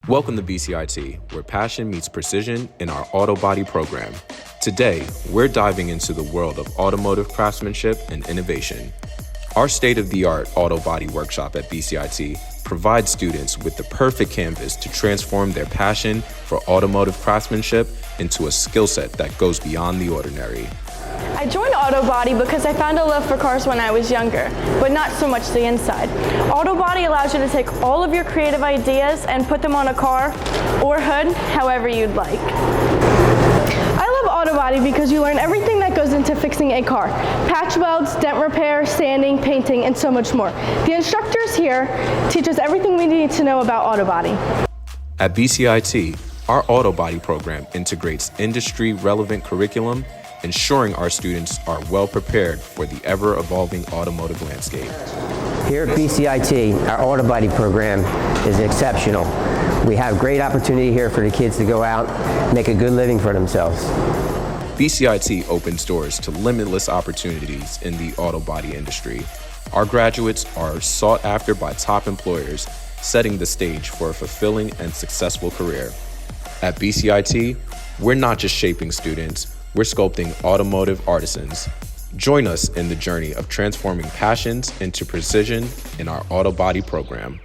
Welcome to BCIT, where passion meets precision in our Autobody program. Today, we're diving into the world of automotive craftsmanship and innovation. Our state-of-the-art Autobody workshop at BCIT provides students with the perfect canvas to transform their passion for automotive craftsmanship into a skill set that goes beyond the ordinary. I joined Autobody because I found a love for cars when I was younger, but not so much the inside. Autobody allows you to take all of your creative ideas and put them on a car or hood, however you'd like. I love Autobody because you learn everything that goes into fixing a car. Patch welds, dent repair, sanding, painting, and so much more. The instructors here teach us everything we need to know about Autobody. At BCIT, our Autobody program integrates industry-relevant curriculum, ensuring our students are well prepared for the ever-evolving automotive landscape. Here at BCIT, our Autobody program is exceptional. We have great opportunity here for the kids to go out and make a good living for themselves. BCIT opens doors to limitless opportunities in the auto body industry. Our graduates are sought after by top employers, setting the stage for a fulfilling and successful career. At BCIT, we're not just shaping students, we're sculpting automotive artisans. Join us in the journey of transforming passions into precision in our Autobody program.